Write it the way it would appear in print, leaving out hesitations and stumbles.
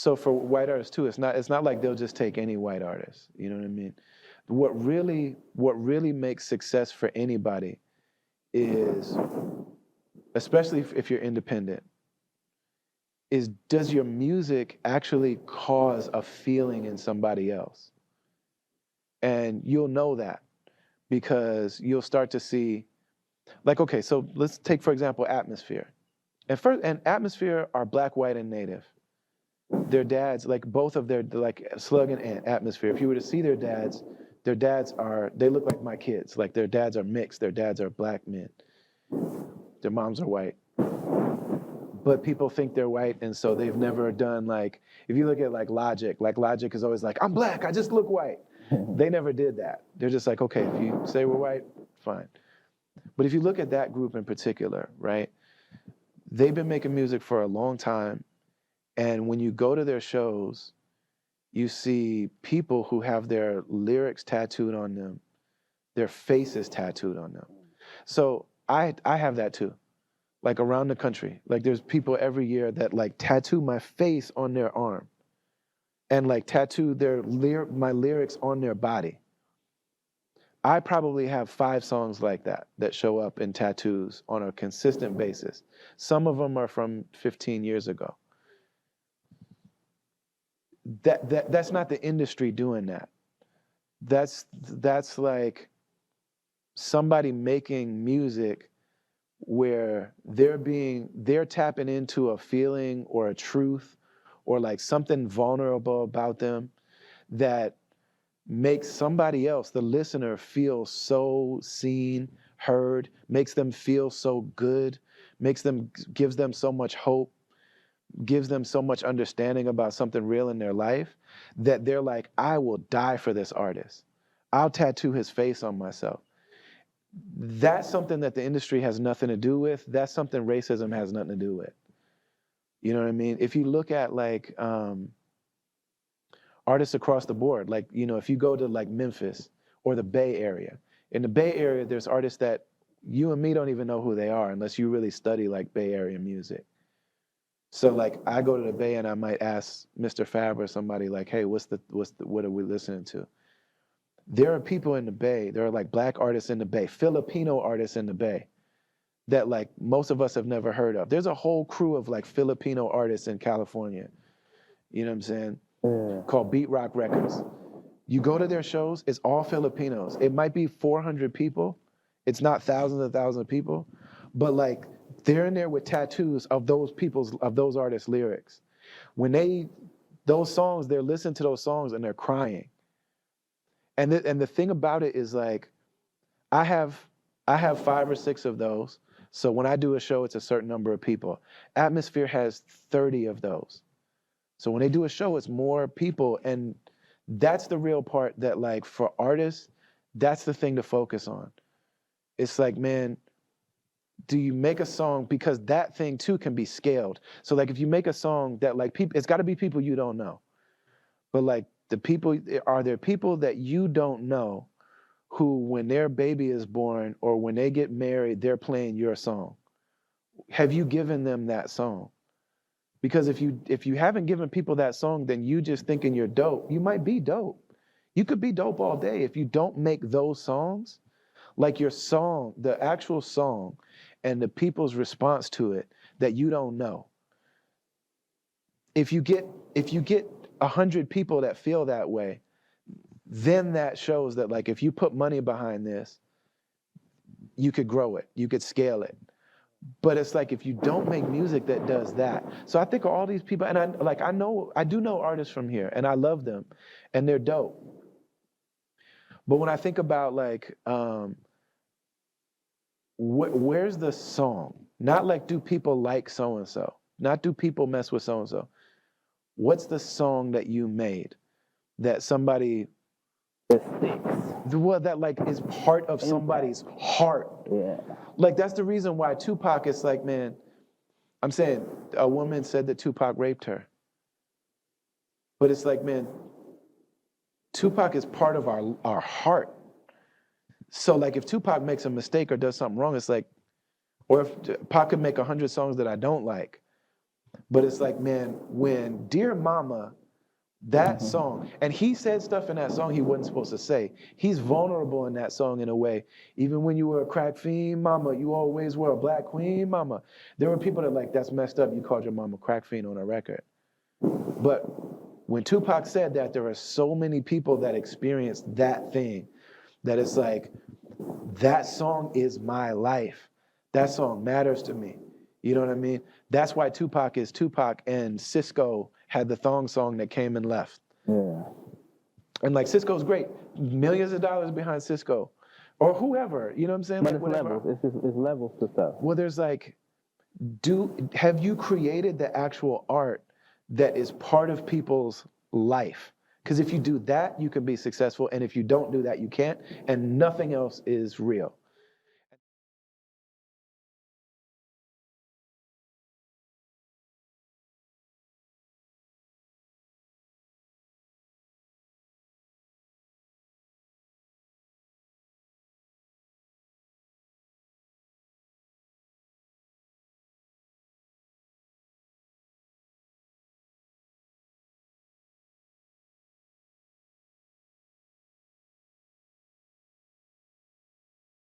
So for white artists too, it's not like they'll just take any white artist. You know what I mean? What really makes success for anybody is, especially if you're independent, is does your music actually cause a feeling in somebody else? And you'll know that because you'll start to see, like, okay, so let's take, for example, Atmosphere. And Atmosphere are black, white, and native. Their dads, like both of their, like Slug and Ant, Atmosphere, if you were to see their dads they look like my kids. Like their dads are mixed, their dads are black men, their moms are white. But people think they're white, and so they've never done, like, if you look at like Logic is always like, I'm black, I just look white. They never did that. They're just like, okay, if you say we're white, fine. But if you look at that group in particular, right, they've been making music for a long time, and when you go to their shows, you see people who have their lyrics tattooed on them, their faces tattooed on them. So I have that too. Like around the country. Like there's people every year that like tattoo my face on their arm and like tattoo my lyrics on their body. I probably have 5 songs like that show up in tattoos on a consistent basis. Some of them are from 15 years ago. That's not the industry doing that. That's like somebody making music where they're tapping into a feeling or a truth or like something vulnerable about them that makes somebody else, the listener, feel so seen, heard, makes them feel so good, gives them so much hope, gives them so much understanding about something real in their life that they're like, I will die for this artist. I'll tattoo his face on myself. That's something that the industry has nothing to do with. That's something racism has nothing to do with. You know what I mean? If you look at like artists across the board, like, you know, if you go to like Memphis or the Bay Area, in the Bay Area, there's artists that you and me don't even know who they are unless you really study like Bay Area music. So like I go to the Bay and I might ask Mr. Fab or somebody like, hey, what are we listening to? There are people in the Bay, there are like black artists in the Bay, Filipino artists in the Bay that like most of us have never heard of. There's a whole crew of like Filipino artists in California, you know what I'm saying? Called Beat Rock Records. You go to their shows, it's all Filipinos. It might be 400 people. It's not thousands and thousands of people, but like they're in there with tattoos of those artists' lyrics. When those songs, they're listening to those songs and they're crying. And the thing about it is like, I have 5 or 6 of those. So when I do a show, it's a certain number of people. Atmosphere has 30 of those. So when they do a show, it's more people. And that's the real part that like for artists, that's the thing to focus on. It's like, man, do you make a song, because that thing too can be scaled. So like if you make a song that like people, it's gotta be people you don't know. But like are there people that you don't know who, when their baby is born or when they get married, they're playing your song? Have you given them that song? Because if you haven't given people that song, then you just thinking you're dope. You might be dope. You could be dope all day if you don't make those songs, like your song, the actual song, and the people's response to it that you don't know. If you get 100 people that feel that way, then that shows that like if you put money behind this, you could grow it, you could scale it. But it's like if you don't make music that does that. So I think all these people, and I do know artists from here, and I love them, and they're dope. But when I think about like, where's the song? Not like do people like so and so? Not do people mess with so and so? What's the song that you made that somebody that like is part of somebody's heart? Yeah. Like that's the reason why Tupac is like, man, I'm saying a woman said that Tupac raped her. But it's like, man, Tupac is part of our heart. So like if Tupac makes a mistake or does something wrong, it's like, or if Pac could make 100 songs that I don't like, But it's like, man, when Dear Mama, that song, and he said stuff in that song he wasn't supposed to say. He's vulnerable in that song in a way. Even when you were a crack fiend, mama, you always were a black queen, mama. There were people that like, that's messed up. You called your mama crack fiend on a record. But when Tupac said that, there are so many people that experienced that thing that it's like, that song is my life. That song matters to me. You know what I mean? That's why Tupac is Tupac, and Cisco had the thong song that came and left. Yeah. And like Cisco's great. Millions of dollars behind Cisco. Or whoever, you know what I'm saying? But Like it's levels. It's levels to stuff. Well, there's like, have you created the actual art that is part of people's life? Because if you do that, you can be successful. And if you don't do that, you can't. And nothing else is real.